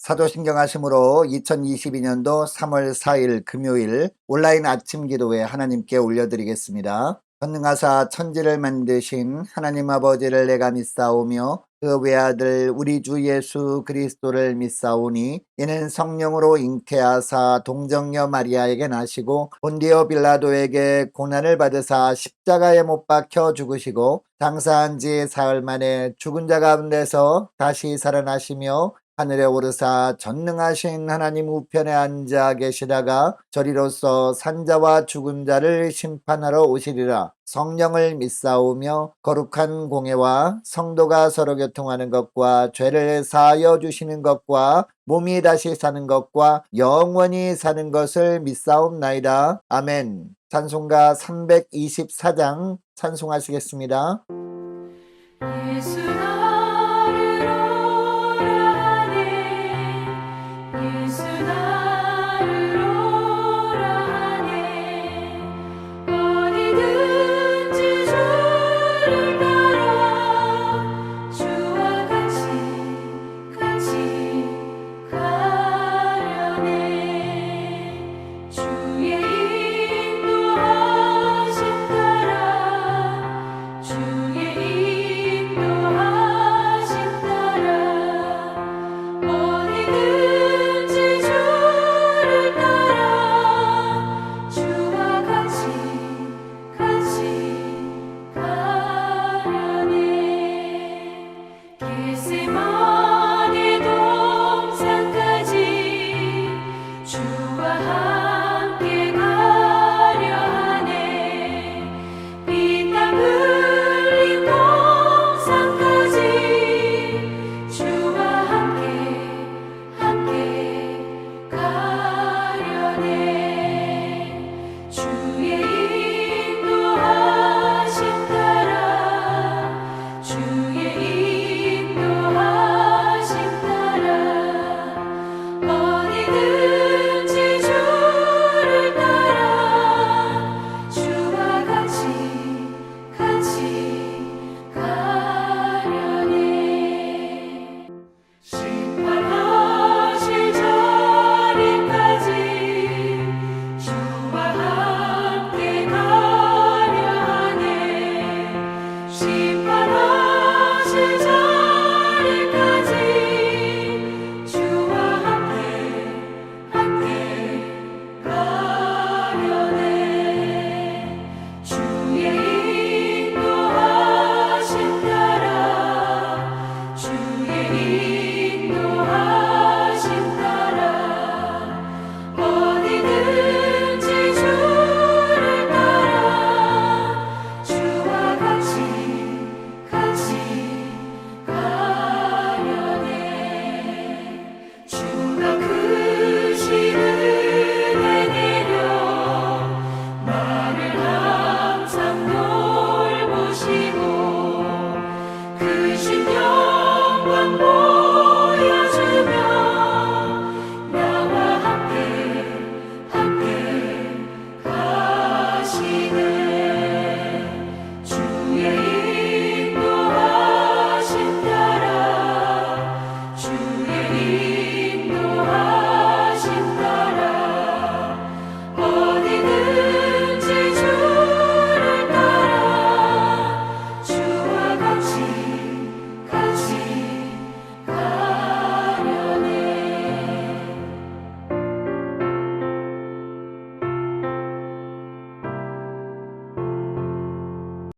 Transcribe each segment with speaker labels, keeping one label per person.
Speaker 1: 사도신경 하심으로 2022년도 3월 4일 금요일 온라인 아침 기도회 하나님께 올려드리겠습니다. 전능하사 천지를 만드신 하나님 아버지를 내가 믿사오며 그 외아들 우리 주 예수 그리스도를 믿사오니 이는 성령으로 잉태하사 동정녀 마리아에게 나시고 본디오 빌라도에게 고난을 받으사 십자가에 못 박혀 죽으시고 장사한 지 사흘 만에 죽은 자 가운데서 다시 살아나시며 하늘에 오르사 전능하신 하나님 우편에 앉아 계시다가 저리로서 산자와 죽은 자를 심판하러 오시리라. 성령을 믿사오며 거룩한 공예와 성도가 서로 교통하는 것과 죄를 사하여 주시는 것과 몸이 다시 사는 것과 영원히 사는 것을 믿사옵나이다. 아멘. 찬송가 324장 찬송하시겠습니다.
Speaker 2: 예수 나를 오라 하네 예수 나를 오라 하네 어디든지 주를 따라 주와 같이 가려네 주의 인도하심 따라 주의 인도하심 따라 어디든지 주를 따라 주와 같이 가려네 겟세마네 동산까지 주와 함께 가려 하네 피땀 흘린 동산까지 주와 함께 가려네 주의 인도하심 따라 주의 인도하심 따라 어디든지 주를 따라 주와 같이 가려네 심판하실 자리까지 주와 함께 가려 하네 심판하실 자리까지 주와 함께 가려네 주의 인도하심 따라 주의 인도하심 따라 어디든지 주를 따라 주와 같이 가려네 주가 크신 은혜 내려 나를 항상 돌보시고 크신 영광 보여주며 나와 함께 가시네 주의 인도하심 따라 주의 인도하심 따라 어디든지 주를 따라 주와 같이 가려네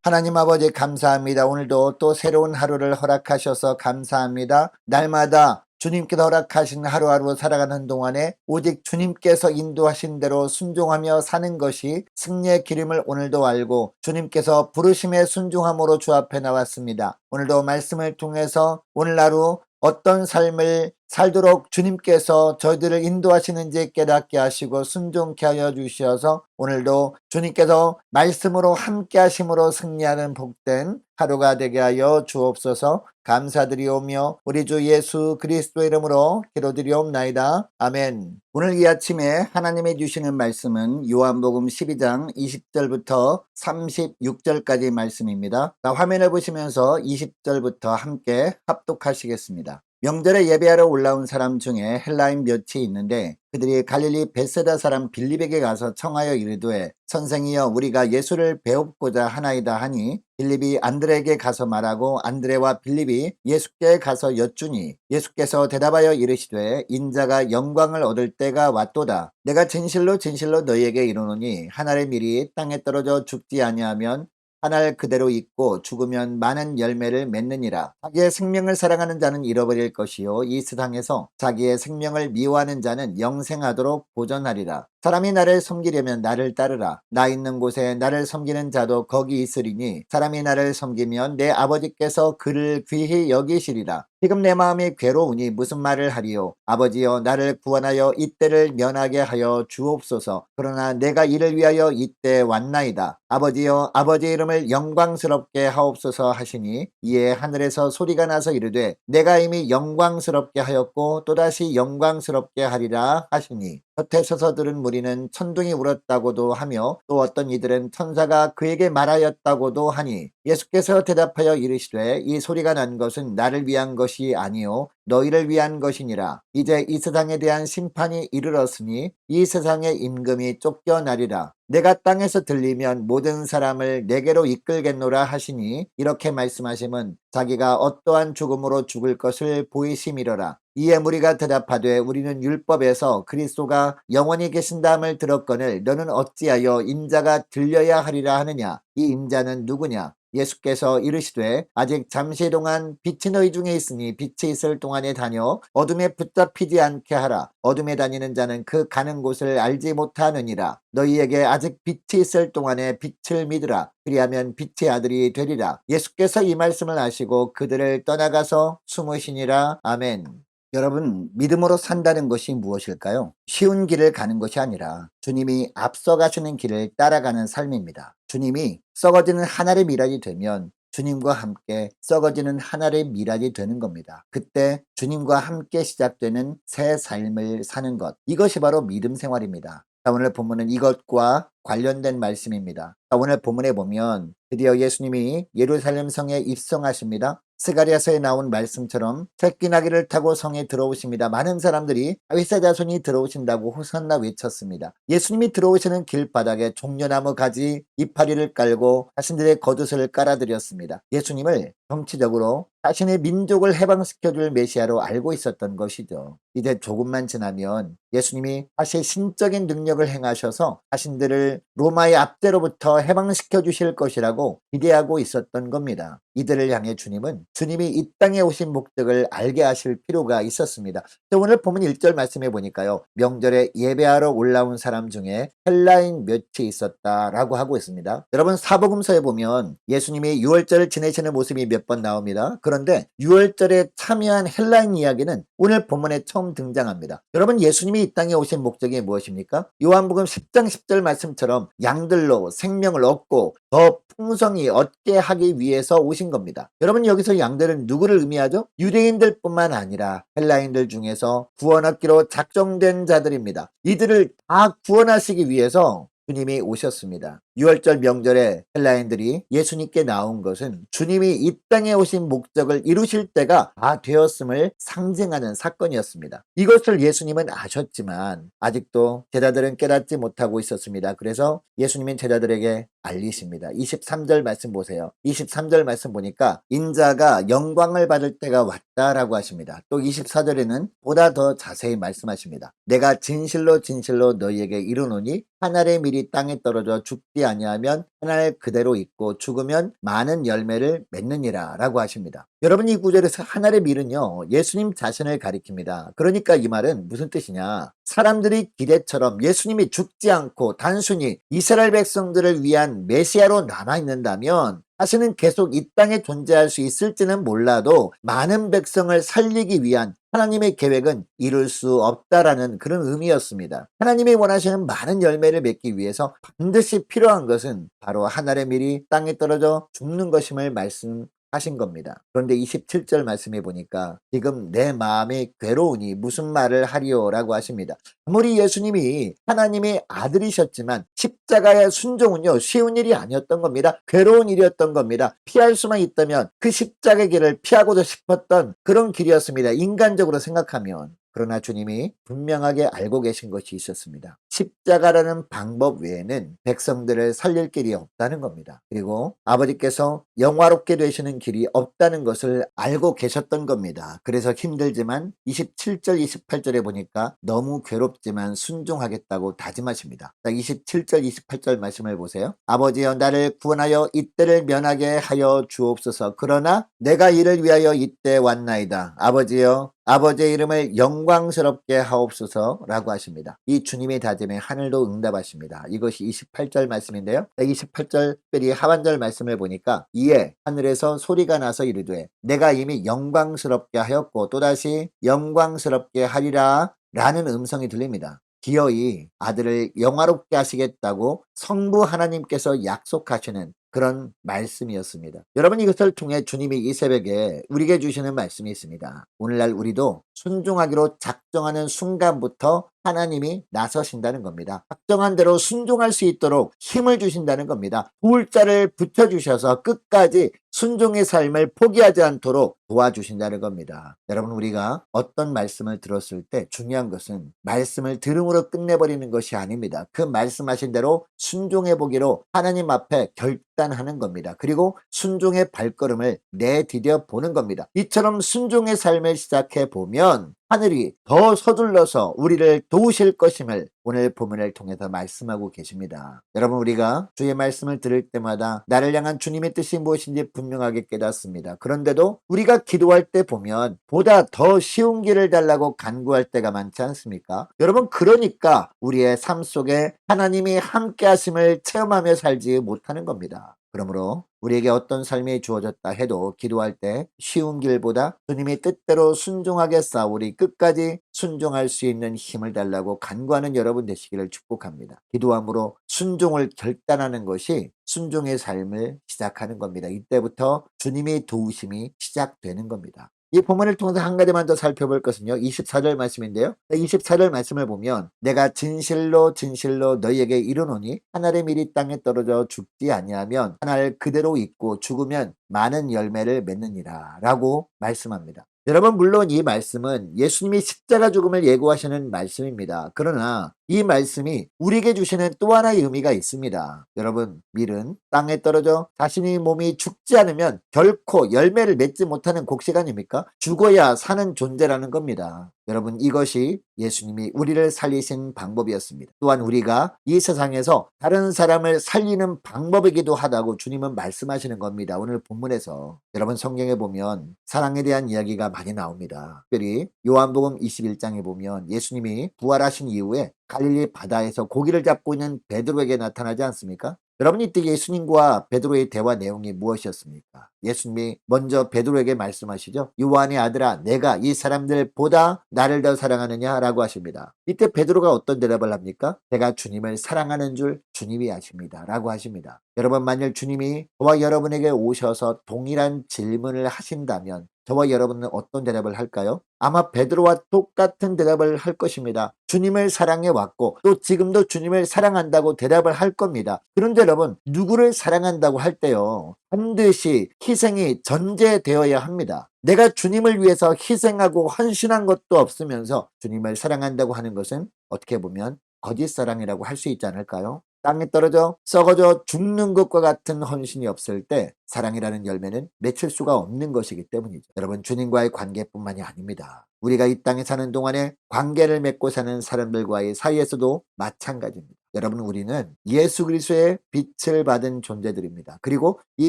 Speaker 1: 하나님 아버지 감사합니다. 오늘도 또 새로운 하루를 허락하셔서 감사합니다. 날마다 주님께서 허락하신 하루하루 살아가는 동안에 오직 주님께서 인도하신 대로 순종하며 사는 것이 승리의 길임을 오늘도 알고 주님께서 부르심에 순종함으로 주 앞에 나왔습니다. 오늘도 말씀을 통해서 오늘 하루 어떤 삶을 살도록 주님께서 저희들을 인도하시는지 깨닫게 하시고 순종케 하여 주셔서 오늘도 주님께서 말씀으로 함께 하심으로 승리하는 복된 하루가 되게 하여 주옵소서. 감사드리오며 우리 주 예수 그리스도 이름으로 기도드리옵나이다. 아멘. 오늘 이 아침에 하나님이 주시는 말씀은 요한복음 12장 20절부터 36절까지 말씀입니다. 화면을 보시면서 20절부터 함께 합독하시겠습니다. 명절에 예배하러 올라온 사람 중에 헬라인 몇이 있는데 그들이 갈릴리 벳세다 사람 빌립에게 가서 청하여 이르되 선생이여 우리가 예수를 배웁고자 하나이다 하니 빌립이 안드레에게 가서 말하고 안드레와 빌립이 예수께 가서 여쭈니 예수께서 대답하여 이르시되 인자가 영광을 얻을 때가 왔도다. 내가 진실로 진실로 너희에게 이르노니 한 알의 밀이 땅에 떨어져 죽지 아니하면 한 알 그대로 있고 죽으면 많은 열매를 맺느니라. 자기의 생명을 사랑하는 자는 잃어버릴 것이요 이 세상에서 자기의 생명을 미워하는 자는 영생하도록 보존하리라. 사람이 나를 섬기려면 나를 따르라. 나 있는 곳에 나를 섬기는 자도 거기 있으리니 사람이 나를 섬기면 내 아버지께서 그를 귀히 여기시리라. 지금 내 마음이 괴로우니 무슨 말을 하리요. 아버지여 나를 구원하여 이때를 면하게 하여 주옵소서. 그러나 내가 이를 위하여 이때 왔나이다. 아버지여 아버지 이름을 영광스럽게 하옵소서 하시니 이에 하늘에서 소리가 나서 이르되 내가 이미 영광스럽게 하였고 또다시 영광스럽게 하리라 하시니 곁에 서서 들은 무리는 천둥이 울었다고도 하며 또 어떤 이들은 천사가 그에게 말하였다고도 하니 예수께서 대답하여 이르시되 이 소리가 난 것은 나를 위한 것이 아니요 너희를 위한 것이니라. 이제 이 세상에 대한 심판이 이르렀으니 이 세상의 임금이 쫓겨나리라. 내가 땅에서 들리면 모든 사람을 내게로 이끌겠노라 하시니 이렇게 말씀하심은 자기가 어떠한 죽음으로 죽을 것을 보이심이로라. 이에 무리가 대답하되 우리는 율법에서 그리스도가 영원히 계신다함을 들었거늘 너는 어찌하여 인자가 들려야 하리라 하느냐. 이 인자는 누구냐. 예수께서 이르시되 아직 잠시 동안 빛이 너희 중에 있으니 빛이 있을 동안에 다녀 어둠에 붙잡히지 않게 하라. 어둠에 다니는 자는 그 가는 곳을 알지 못하느니라. 너희에게 아직 빛이 있을 동안에 빛을 믿으라. 그리하면 빛의 아들이 되리라. 예수께서 이 말씀을 하시고 그들을 떠나가서 숨으시니라. 아멘. 여러분, 믿음으로 산다는 것이 무엇일까요? 쉬운 길을 가는 것이 아니라 주님이 앞서가시는 길을 따라가는 삶입니다. 주님이 썩어지는 한 알의 미랄이 되면 주님과 함께 썩어지는 한 알의 미랄이 되는 겁니다. 그때 주님과 함께 시작되는 새 삶을 사는 것. 이것이 바로 믿음 생활입니다. 자, 오늘 본문은 이것과 관련된 말씀입니다. 자, 오늘 본문에 보면 드디어 예수님이 예루살렘 성에 입성하십니다. 스가랴서에 나온 말씀처럼 새끼나귀를 타고 성에 들어오십니다. 많은 사람들이 다윗의 자손이 들어오신다고 호산나 외쳤습니다. 예수님이 들어오시는 길바닥에 종려나무 가지 이파리를 깔고 자신들의 겉옷을 깔아드렸습니다. 예수님을 정치적으로 자신의 민족을 해방시켜줄 메시아로 알고 있었던 것이죠. 이제 조금만 지나면 예수님이 다시 신적인 능력을 행하셔서 자신들을 로마의 압제로부터 해방시켜 주실 것이라고 기대하고 있었던 겁니다. 이들을 향해 주님은 주님이 이 땅에 오신 목적을 알게 하실 필요가 있었습니다. 오늘 보면 1절 말씀해 보니까요. 명절에 예배하러 올라온 사람 중에 헬라인 몇이 있었다라고 하고 있습니다. 여러분 사복음서에 보면 예수님이 유월절을 지내시는 모습이 몇 번 나옵니다. 그런데 유월절에 참여한 헬라인 이야기는 오늘 본문에 처음 등장합니다. 여러분 예수님이 이 땅에 오신 목적이 무엇입니까? 요한복음 10장 10절 말씀처럼 양들로 생명을 얻고 더 풍성히 얻게 하기 위해서 오신 겁니다. 여러분 여기서 양들은 누구를 의미하죠? 유대인들뿐만 아니라 헬라인들 중에서 구원 얻기로 작정된 자들입니다. 이들을 다 구원하시기 위해서 주님이 오셨습니다. 6월절 명절에 헬라인들이 예수님께 나온 것은 주님이 이 땅에 오신 목적을 이루실 때가 다 되었음을 상징하는 사건이었습니다. 이것을 예수님은 아셨지만 아직도 제자들은 깨닫지 못하고 있었습니다. 그래서 예수님은 제자들에게 알리십니다. 23절 말씀 보세요. 23절 말씀 보니까 인자가 영광을 받을 때가 왔다라고 하십니다. 또 24절에는 보다 더 자세히 말씀하십니다. 내가 진실로 진실로 너희에게 이르노니 한 알의 밀이 땅에 떨어져 죽지 아니하면 한 알 그대로 있고 죽으면 많은 열매를 맺느니라 라고 하십니다. 여러분 이 구절에서 한 알의 밀은요 예수님 자신을 가리킵니다. 그러니까 이 말은 무슨 뜻이냐, 사람들이 기대처럼 예수님이 죽지 않고 단순히 이스라엘 백성들을 위한 메시아로 남아있는다면 다시는 계속 이 땅에 존재할 수 있을지는 몰라도 많은 백성을 살리기 위한 하나님의 계획은 이룰 수 없다라는 그런 의미였습니다. 하나님이 원하시는 많은 열매를 맺기 위해서 반드시 필요한 것은 바로 한 알의 밀이 땅에 떨어져 죽는 것임을 말씀하신 겁니다. 그런데 27절 말씀해 보니까 지금 내 마음이 괴로우니 무슨 말을 하리오 라고 하십니다. 아무리 예수님이 하나님의 아들이셨지만 십자가의 순종은요, 쉬운 일이 아니었던 겁니다. 괴로운 일이었던 겁니다. 피할 수만 있다면 그 십자가의 길을 피하고자 싶었던 그런 길이었습니다. 인간적으로 생각하면. 그러나 주님이 분명하게 알고 계신 것이 있었습니다. 십자가라는 방법 외에는 백성들을 살릴 길이 없다는 겁니다. 그리고 아버지께서 영화롭게 되시는 길이 없다는 것을 알고 계셨던 겁니다. 그래서 힘들지만 27절, 28절에 보니까 너무 괴롭지만 순종하겠다고 다짐하십니다. 27절, 28절 말씀을 보세요. 아버지여 나를 구원하여 이때를 면하게 하여 주옵소서. 그러나 내가 이를 위하여 이때 왔나이다. 아버지여 아버지의 이름을 영광스럽게 하옵소서라고 하십니다. 이 주님의 다짐에 하늘도 응답하십니다. 이것이 28절 말씀인데요. 28절 빼리 하반절 말씀을 보니까 이에 하늘에서 소리가 나서 이르되 내가 이미 영광스럽게 하였고 또다시 영광스럽게 하리라 라는 음성이 들립니다. 기어이 아들을 영화롭게 하시겠다고 성부 하나님께서 약속하시는 그런 말씀이었습니다. 여러분 이것을 통해 주님이 이 새벽에 우리에게 주시는 말씀이 있습니다. 오늘날 우리도 순종하기로 작정하는 순간부터 하나님이 나서신다는 겁니다. 작정한 대로 순종할 수 있도록 힘을 주신다는 겁니다. 도울 자를 붙여주셔서 끝까지 순종의 삶을 포기하지 않도록 도와주신다는 겁니다. 여러분 우리가 어떤 말씀을 들었을 때 중요한 것은 말씀을 들음으로 끝내버리는 것이 아닙니다. 그 말씀하신 대로 순종해 보기로 하나님 앞에 결단하는 겁니다. 그리고 순종의 발걸음을 내디뎌 보는 겁니다. 이처럼 순종의 삶을 시작해 보면 하늘이 더 서둘러서 우리를 도우실 것임을 오늘 본문을 통해서 말씀하고 계십니다. 여러분 우리가 주의 말씀을 들을 때마다 나를 향한 주님의 뜻이 무엇인지 분명하게 깨닫습니다. 그런데도 우리가 기도할 때 보면 보다 더 쉬운 길을 달라고 간구할 때가 많지 않습니까? 여러분 그러니까 우리의 삶 속에 하나님이 함께 하심을 체험하며 살지 못하는 겁니다. 그러므로 우리에게 어떤 삶이 주어졌다 해도 기도할 때 쉬운 길보다 주님의 뜻대로 순종하게 싸우리 끝까지 순종할 수 있는 힘을 달라고 간구하는 여러분 되시기를 축복합니다. 기도함으로 순종을 결단하는 것이 순종의 삶을 시작하는 겁니다. 이때부터 주님의 도우심이 시작되는 겁니다. 이 본문을 통해서 한 가지만 더 살펴볼 것은요. 24절 말씀인데요. 24절 말씀을 보면 내가 진실로 진실로 너희에게 이르노니 한 알의 밀이 땅에 떨어져 죽지 아니하면 한 알 그대로 있고 죽으면 많은 열매를 맺느니라 라고 말씀합니다. 여러분 물론 이 말씀은 예수님이 십자가 죽음을 예고하시는 말씀입니다. 그러나 이 말씀이 우리에게 주시는 또 하나의 의미가 있습니다. 여러분 밀은 땅에 떨어져 자신의 몸이 죽지 않으면 결코 열매를 맺지 못하는 곡식 아닙니까? 죽어야 사는 존재라는 겁니다. 여러분 이것이 예수님이 우리를 살리신 방법이었습니다. 또한 우리가 이 세상에서 다른 사람을 살리는 방법이기도 하다고 주님은 말씀하시는 겁니다. 오늘 본문에서 여러분 성경에 보면 사랑에 대한 이야기가 많이 나옵니다. 특별히 요한복음 21장에 보면 예수님이 부활하신 이후에 갈릴리 바다에서 고기를 잡고 있는 베드로에게 나타나지 않습니까? 여러분 이때 예수님과 베드로의 대화 내용이 무엇이었습니까? 예수님이 먼저 베드로에게 말씀하시죠. 요한의 아들아 내가 이 사람들보다 나를 더 사랑하느냐라고 하십니다. 이때 베드로가 어떤 대답을 합니까? 제가 주님을 사랑하는 줄 주님이 아십니다 라고 하십니다. 여러분 만일 주님이 저와 여러분에게 오셔서 동일한 질문을 하신다면 저와 여러분은 어떤 대답을 할까요? 아마 베드로와 똑같은 대답을 할 것입니다. 주님을 사랑해 왔고 또 지금도 주님을 사랑한다고 대답을 할 겁니다. 그런데 여러분 누구를 사랑한다고 할 때요 반드시 희생이 전제되어야 합니다. 내가 주님을 위해서 희생하고 헌신한 것도 없으면서 주님을 사랑한다고 하는 것은 어떻게 보면 거짓 사랑이라고 할 수 있지 않을까요? 땅에 떨어져 썩어져 죽는 것과 같은 헌신이 없을 때 사랑이라는 열매는 맺힐 수가 없는 것이기 때문이죠. 여러분 주님과의 관계뿐만이 아닙니다. 우리가 이 땅에 사는 동안에 관계를 맺고 사는 사람들과의 사이에서도 마찬가지입니다. 여러분 우리는 예수 그리스도의 빛을 받은 존재들입니다. 그리고 이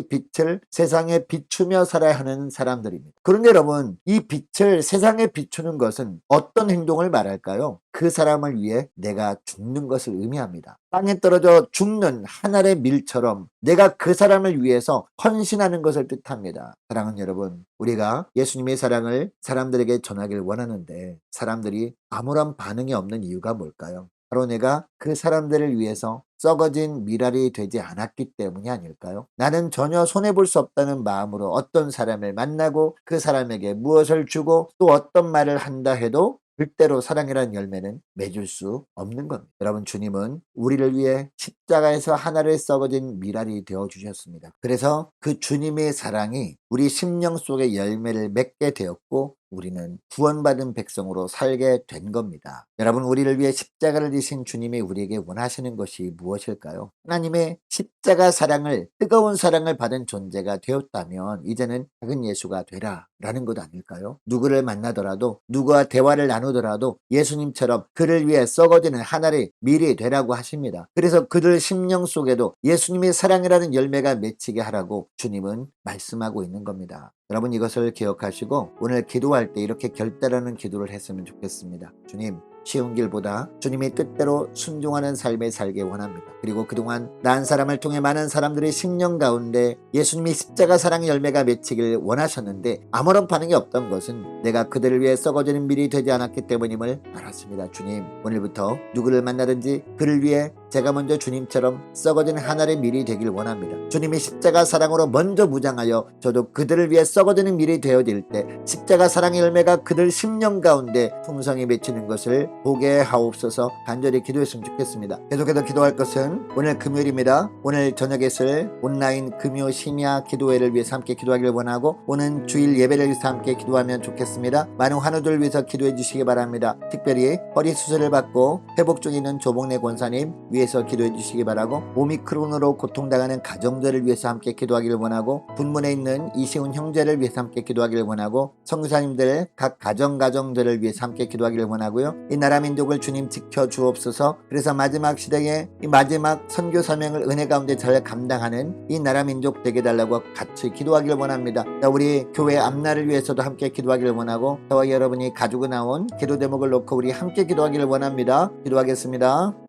Speaker 1: 빛을 세상에 비추며 살아야 하는 사람들입니다. 그런데 여러분 이 빛을 세상에 비추는 것은 어떤 행동을 말할까요? 그 사람을 위해 내가 죽는 것을 의미합니다. 땅에 떨어져 죽는 한 알의 밀처럼 내가 그 사람을 위해서 헌신하는 것을 뜻합니다. 사랑하는 여러분 우리가 예수님의 사랑을 사람들에게 전하길 원하는데 사람들이 아무런 반응이 없는 이유가 뭘까요? 바로 내가 그 사람들을 위해서 썩어진 미랄이 되지 않았기 때문이 아닐까요? 나는 전혀 손해볼 수 없다는 마음으로 어떤 사람을 만나고 그 사람에게 무엇을 주고 또 어떤 말을 한다 해도 절대로 사랑이라는 열매는 맺을 수 없는 겁니다. 여러분, 주님은 우리를 위해 십자가에서 하나를 썩어진 미랄이 되어 주셨습니다. 그래서 그 주님의 사랑이 우리 심령 속에 열매를 맺게 되었고 우리는 구원받은 백성으로 살게 된 겁니다. 여러분, 우리를 위해 십자가를 지신 주님이 우리에게 원하시는 것이 무엇일까요? 하나님의 십자가 사랑을, 뜨거운 사랑을 받은 존재가 되었다면 이제는 작은 예수가 되라 라는 것 아닐까요? 누구를 만나더라도, 누구와 대화를 나누더라도 예수님처럼 그를 위해 썩어지는 하나의 밀이 되라고 하십니다. 그래서 그들 심령 속에도 예수님의 사랑이라는 열매가 맺히게 하라고 주님은 말씀하고 있는 겁니다. 여러분, 이것을 기억하시고 오늘 기도할 때 이렇게 결단하는 기도를 했으면 좋겠습니다. 주님, 쉬운 길보다 주님의 뜻대로 순종하는 삶을 살게 원합니다. 그리고 그동안 난 사람을 통해 많은 사람들의 심령 가운데 예수님이 십자가 사랑의 열매가 맺히길 원하셨는데 아무런 반응이 없던 것은 내가 그들을 위해 썩어지는 밀이 되지 않았기 때문임을 알았습니다. 주님, 오늘부터 누구를 만나든지 그를 위해 제가 먼저 주님처럼 썩어지는 하나의 밀이 되길 원합니다. 주님이 십자가 사랑으로 먼저 무장하여 저도 그들을 위해 썩어지는 밀이 되어질 때 십자가 사랑의 열매가 그들 심령 가운데 풍성히 맺히는 것을 보게 하옵소서. 간절히 기도했으면 좋겠습니다. 계속해서 기도할 것은 오늘 금요일입니다. 오늘 저녁에 쓸 온라인 금요 심야 기도회를 위해서 함께 기도하기를 원하고 오는 주일 예배를 위해서 함께 기도하면 좋겠습니다. 많은 환우들을 위해서 기도해 주시기 바랍니다. 특별히 허리 수술을 받고 회복 중에 있는 조복래 권사님 위해서 기도해 주시기 바라고, 오미크론으로 고통당하는 가정들을 위해서 함께 기도하기를 원하고, 분문에 있는 이시훈 형제를 위해서 함께 기도하기를 원하고, 선교사님들 각 가정들을 위해서 함께 기도하기를 원하고요. 이 나라 민족을 주님 지켜 주옵소서. 그래서 마지막 시대에 이 마지막 선교 사명을 은혜 가운데 잘 감당하는 이 나라 민족 되게 달라고 같이 기도하기를 원합니다. 우리 교회 앞날을 위해서도 함께 기도하기를 원하고, 저와 여러분이 가지고 나온 기도 대목을 놓고 우리 함께 기도하기를 원합니다. 기도하겠습니다.